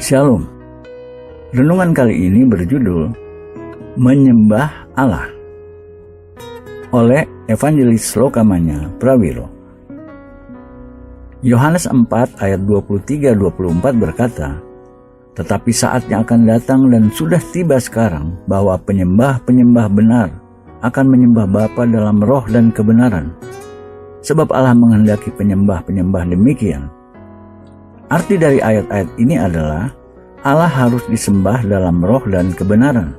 Shalom. Renungan kali ini berjudul Menyembah Allah oleh Evangelis Lokamanya Prawiro. Yohanes 4 ayat 23-24 berkata, "Tetapi saatnya akan datang dan sudah tiba sekarang bahwa penyembah-penyembah benar akan menyembah Bapa dalam roh dan kebenaran. Sebab Allah menghendaki penyembah-penyembah demikian." Arti dari ayat-ayat ini adalah Allah harus disembah dalam roh dan kebenaran,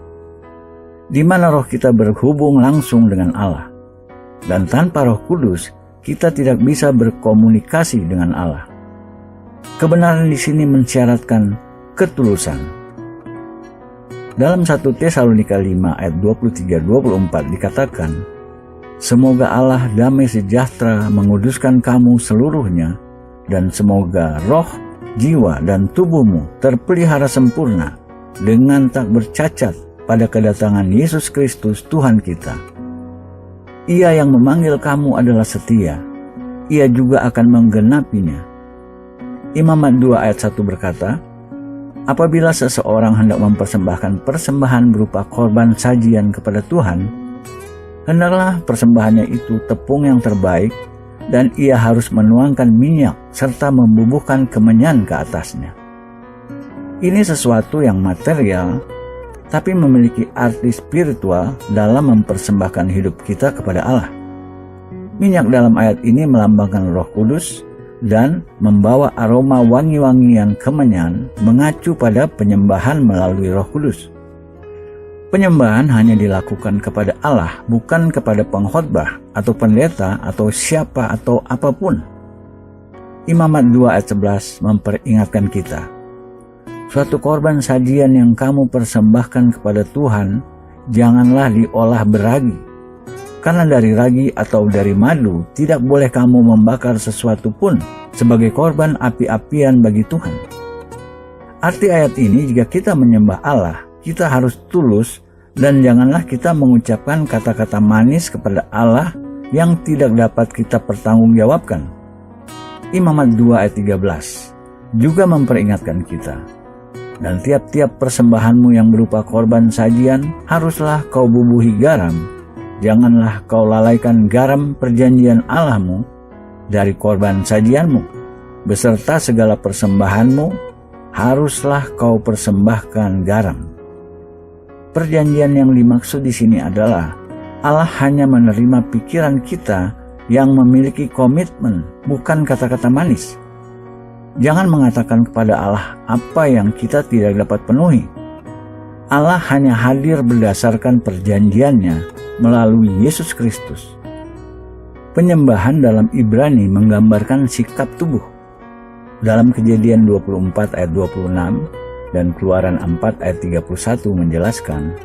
di mana roh kita berhubung langsung dengan Allah. Dan tanpa Roh Kudus, kita tidak bisa berkomunikasi dengan Allah. Kebenaran di sini mensyaratkan ketulusan. Dalam 1 Tesalonika 5 ayat 23-24 dikatakan, "Semoga Allah damai sejahtera menguduskan kamu seluruhnya, dan semoga roh, jiwa, dan tubuhmu terpelihara sempurna dengan tak bercacat pada kedatangan Yesus Kristus Tuhan kita. Ia yang memanggil kamu adalah setia, ia juga akan menggenapinya." Imamat 2 ayat 1 berkata, "Apabila seseorang hendak mempersembahkan persembahan berupa korban sajian kepada Tuhan, hendaklah persembahannya itu tepung yang terbaik, dan ia harus menuangkan minyak serta membubuhkan kemenyan ke atasnya." Ini sesuatu yang material, tapi memiliki arti spiritual dalam mempersembahkan hidup kita kepada Allah. Minyak dalam ayat ini melambangkan Roh Kudus dan membawa aroma wangi-wangian kemenyan mengacu pada penyembahan melalui Roh Kudus. Penyembahan hanya dilakukan kepada Allah, bukan kepada pengkhotbah atau pendeta atau siapa atau apapun. Imamat 2 ayat 11 memperingatkan kita, "Suatu korban sajian yang kamu persembahkan kepada Tuhan, janganlah diolah beragi. Karena dari ragi atau dari madu tidak boleh kamu membakar sesuatu pun sebagai korban api-apian bagi Tuhan." Arti ayat ini, jika kita menyembah Allah, kita harus tulus, dan janganlah kita mengucapkan kata-kata manis kepada Allah yang tidak dapat kita pertanggungjawabkan. Imamat 2 ayat 13 juga memperingatkan kita, "Dan tiap-tiap persembahanmu yang berupa korban sajian haruslah kau bubuhi garam. Janganlah kau lalaikan garam perjanjian Allahmu dari korban sajianmu. Beserta segala persembahanmu haruslah kau persembahkan garam." Perjanjian yang dimaksud di sini adalah Allah hanya menerima pikiran kita yang memiliki komitmen, bukan kata-kata manis. Jangan mengatakan kepada Allah apa yang kita tidak dapat penuhi. Allah hanya hadir berdasarkan perjanjiannya melalui Yesus Kristus. Penyembahan dalam Ibrani menggambarkan sikap tubuh. Dalam Kejadian 24 ayat 26 dan Keluaran 4 ayat 31 menjelaskan,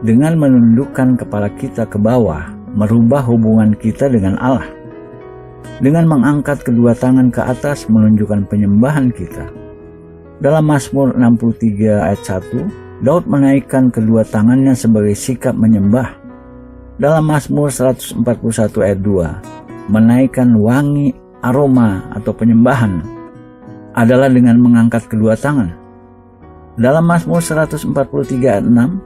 dengan menundukkan kepala kita ke bawah, merubah hubungan kita dengan Allah. Dengan mengangkat kedua tangan ke atas menunjukkan penyembahan kita. Dalam Mazmur 63 ayat 1, Daud menaikkan kedua tangannya sebagai sikap menyembah. Dalam Mazmur 141 ayat 2, menaikkan wangi aroma atau penyembahan adalah dengan mengangkat kedua tangan. Dalam Mazmur 143 ayat 6,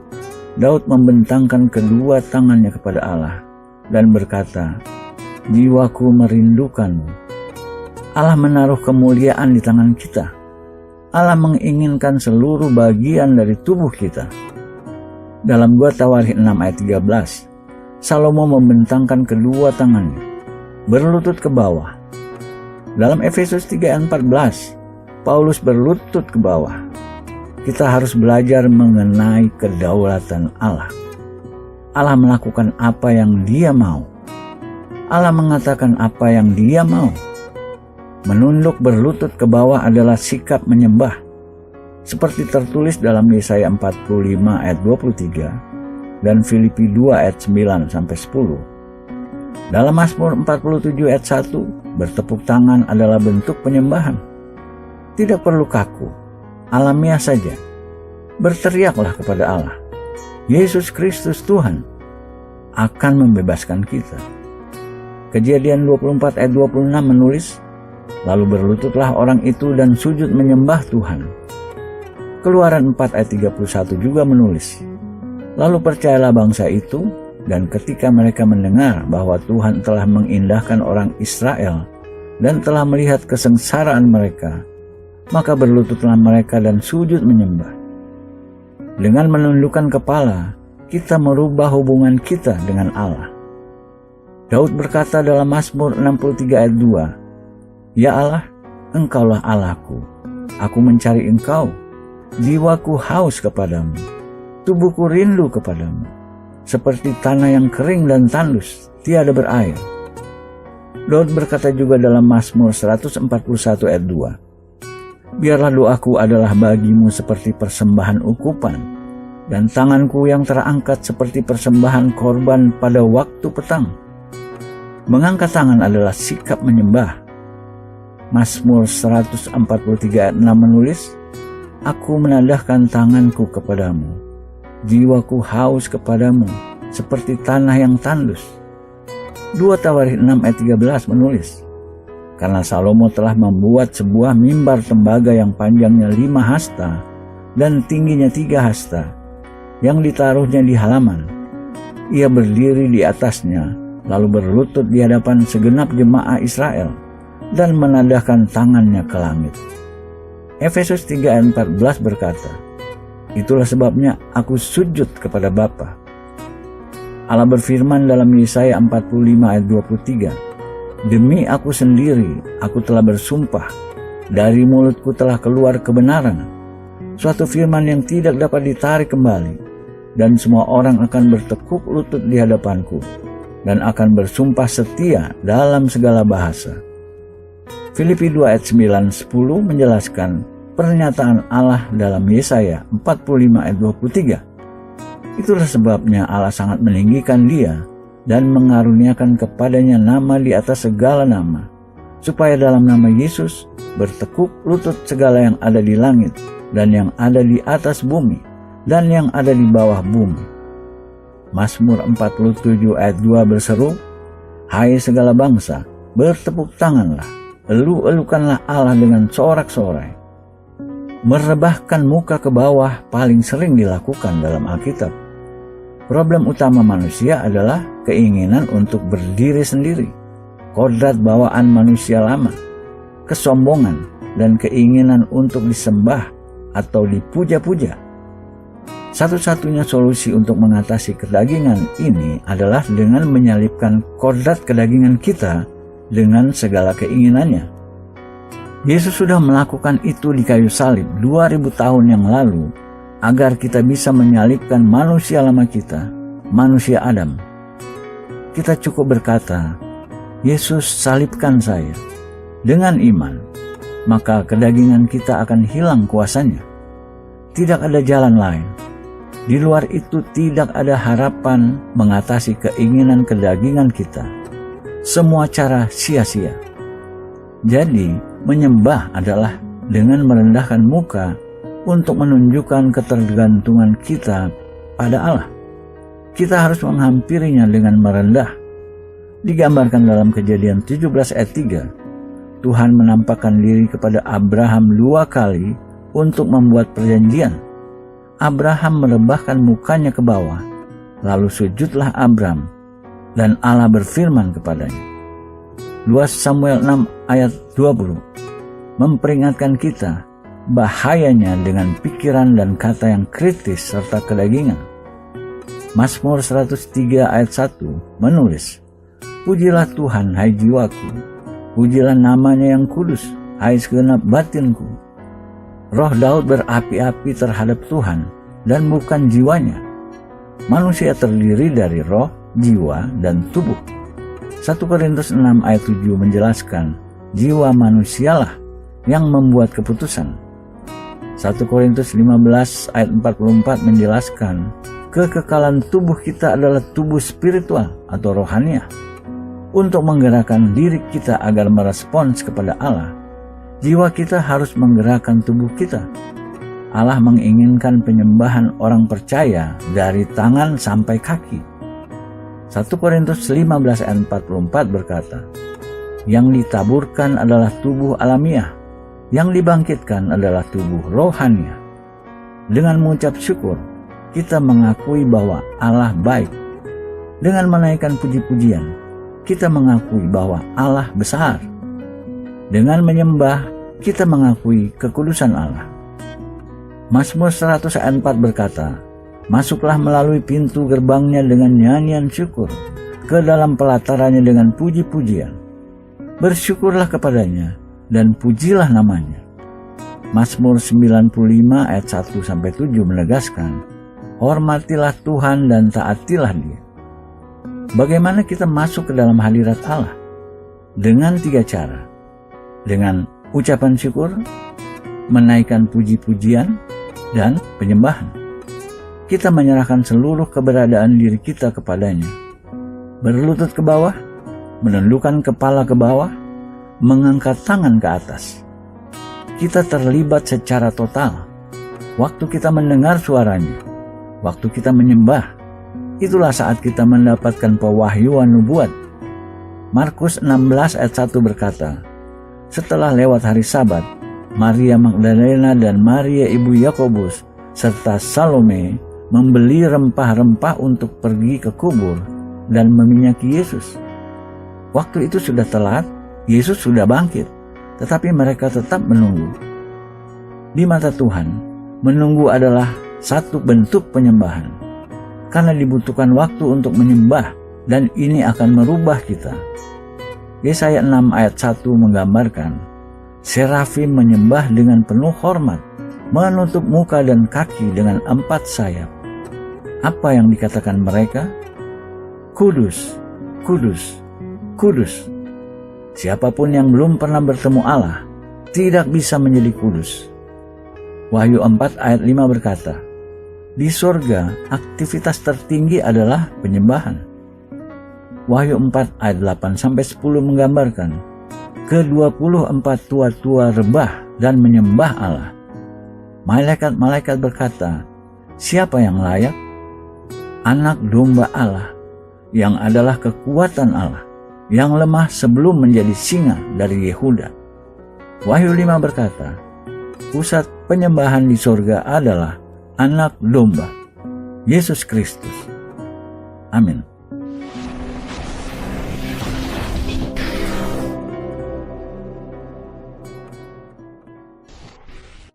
Daud membentangkan kedua tangannya kepada Allah dan berkata, "Jiwaku merindukanmu." Allah menaruh kemuliaan di tangan kita. Allah menginginkan seluruh bagian dari tubuh kita. Dalam 2 Tawarikh 6 ayat 13, Salomo membentangkan kedua tangannya, berlutut ke bawah. Dalam Efesus 3 ayat 14, Paulus berlutut ke bawah. Kita harus belajar mengenai kedaulatan Allah. Allah melakukan apa yang Dia mau. Allah mengatakan apa yang Dia mau. Menunduk berlutut ke bawah adalah sikap menyembah, seperti tertulis dalam Yesaya 45 ayat 23 dan Filipi 2 ayat 9-10. Dalam Mazmur 47 ayat 1, bertepuk tangan adalah bentuk penyembahan. Tidak perlu kaku, alamiah saja. Berteriaklah kepada Allah. Yesus Kristus Tuhan akan membebaskan kita. Kejadian 24 ayat 26 menulis, "Lalu berlututlah orang itu dan sujud menyembah Tuhan." Keluaran 4 ayat 31 juga menulis, "Lalu percayalah bangsa itu, dan ketika mereka mendengar bahwa Tuhan telah mengindahkan orang Israel dan telah melihat kesengsaraan mereka, maka berlututlah mereka dan sujud menyembah." Dengan menundukkan kepala, kita merubah hubungan kita dengan Allah. Daud berkata dalam Mazmur 63 ayat 2, "Ya Allah, Engkaulah Allahku, aku mencari Engkau. Jiwaku haus kepadamu, tubuhku rindu kepadamu, seperti tanah yang kering dan tandus, tiada berair." Daud berkata juga dalam Mazmur 141 ayat 2, "Biarlah doaku adalah bagimu seperti persembahan ukupan, dan tanganku yang terangkat seperti persembahan korban pada waktu petang." Mengangkat tangan adalah sikap menyembah. Mazmur 143 ayat 6 menulis, "Aku menadahkan tanganku kepadamu, jiwaku haus kepadamu, seperti tanah yang tandus." 2 Tawarikh 6 ayat 13 menulis, "Karena Salomo telah membuat sebuah mimbar tembaga yang panjangnya 5 hasta dan tingginya 3 hasta, yang ditaruhnya di halaman. Ia berdiri di atasnya, lalu berlutut di hadapan segenap jemaah Israel, dan menadahkan tangannya ke langit." Efesus 3 ayat 14 berkata, "Itulah sebabnya aku sujud kepada Bapa." Allah berfirman dalam Yesaya 45 ayat 23, "Demi aku sendiri, aku telah bersumpah, dari mulutku telah keluar kebenaran, suatu firman yang tidak dapat ditarik kembali, dan semua orang akan bertekuk lutut di hadapanku, dan akan bersumpah setia dalam segala bahasa." Filipi 2 ayat 9-10 menjelaskan pernyataan Allah dalam Yesaya 45 ayat 23. "Itulah sebabnya Allah sangat meninggikan dia dan mengaruniakan kepadanya nama di atas segala nama, supaya dalam nama Yesus bertekuk lutut segala yang ada di langit dan yang ada di atas bumi dan yang ada di bawah bumi." Mazmur 47 ayat 2 berseru, "Hai segala bangsa, bertepuk tanganlah, elu-elukanlah Allah dengan sorak-sorai." Merebahkan muka ke bawah paling sering dilakukan dalam Alkitab. Problem utama manusia adalah keinginan untuk berdiri sendiri, kodrat bawaan manusia lama, kesombongan, dan keinginan untuk disembah atau dipuja-puja. Satu-satunya solusi untuk mengatasi kedagingan ini adalah dengan menyalipkan kodrat kedagingan kita dengan segala keinginannya. Yesus sudah melakukan itu di kayu salib 2000 tahun yang lalu agar kita bisa menyalipkan manusia lama kita, manusia Adam. Kita cukup berkata, "Yesus, salibkan saya." Dengan iman, maka kedagingan kita akan hilang kuasanya. Tidak ada jalan lain. Di luar itu tidak ada harapan mengatasi keinginan kedagingan kita. Semua cara sia-sia. Jadi, menyembah adalah dengan merendahkan muka untuk menunjukkan ketergantungan kita pada Allah. Kita harus menghampirinya dengan merendah. Digambarkan dalam Kejadian 17 ayat 3, Tuhan menampakkan diri kepada Abraham 2 kali untuk membuat perjanjian. Abraham merebahkan mukanya ke bawah, lalu sujudlah Abram, dan Allah berfirman kepadanya. 2 Samuel 6 ayat 20 memperingatkan kita bahayanya dengan pikiran dan kata yang kritis serta kedagingan. Mazmur 103 ayat 1 menulis, "Pujilah Tuhan, hai jiwaku, pujilah namanya yang kudus, hai segenap batinku." Roh Daud berapi-api terhadap Tuhan dan bukan jiwanya. Manusia terdiri dari roh, jiwa, dan tubuh. 1 Korintus 6 ayat 7 menjelaskan jiwa manusialah yang membuat keputusan. 1 Korintus 15 ayat 44 menjelaskan kekekalan tubuh kita adalah tubuh spiritual atau rohaniah. Untuk menggerakkan diri kita agar merespons kepada Allah, jiwa kita harus menggerakkan tubuh kita. Allah menginginkan penyembahan orang percaya dari tangan sampai kaki. 1 Korintus 15 ayat 44 berkata, "Yang ditaburkan adalah tubuh alamiah, yang dibangkitkan adalah tubuh rohaniah." Dengan mengucap syukur, kita mengakui bahwa Allah baik. Dengan menaikkan puji-pujian, kita mengakui bahwa Allah besar. Dengan menyembah, kita mengakui kekudusan Allah. Mazmur 100 ayat 4 berkata, "Masuklah melalui pintu gerbangnya dengan nyanyian syukur, ke dalam pelatarannya dengan puji-pujian. Bersyukurlah kepadanya dan pujilah namanya." Mazmur 95 ayat 1-7 menegaskan, "Hormatilah Tuhan dan taatilah Dia." Bagaimana kita masuk ke dalam hadirat Allah? Dengan 3 cara. Dengan ucapan syukur, menaikkan puji-pujian, dan penyembahan. Kita menyerahkan seluruh keberadaan diri kita kepadanya. Berlutut ke bawah, menundukkan kepala ke bawah, mengangkat tangan ke atas. Kita terlibat secara total. Waktu kita mendengar suaranya, waktu kita menyembah, itulah saat kita mendapatkan pewahyuan nubuat. Markus 16 ayat 1 berkata, "Setelah lewat hari Sabat, Maria Magdalena dan Maria ibu Yakobus serta Salome membeli rempah-rempah untuk pergi ke kubur dan meminyaki Yesus." Waktu itu sudah telat, Yesus sudah bangkit, tetapi mereka tetap menunggu. Di mata Tuhan, menunggu adalah satu bentuk penyembahan, karena dibutuhkan waktu untuk menyembah, dan ini akan merubah kita. Yesaya 6 ayat 1 menggambarkan, serafim menyembah dengan penuh hormat, menutup muka dan kaki dengan 4 sayap. Apa yang dikatakan mereka? Kudus, kudus, kudus. Siapapun yang belum pernah bertemu Allah tidak bisa menjadi kudus. Wahyu 4 ayat 5 berkata, di surga aktivitas tertinggi adalah penyembahan. Wahyu 4 ayat 8-10 menggambarkan ke-24 tua-tua rebah dan menyembah Allah. Malaikat-malaikat berkata, siapa yang layak? Anak domba Allah, yang adalah kekuatan Allah, yang lemah sebelum menjadi singa dari Yehuda. Wahyu 5 berkata, pusat penyembahan di surga adalah Anak domba, Yesus Kristus. Amin.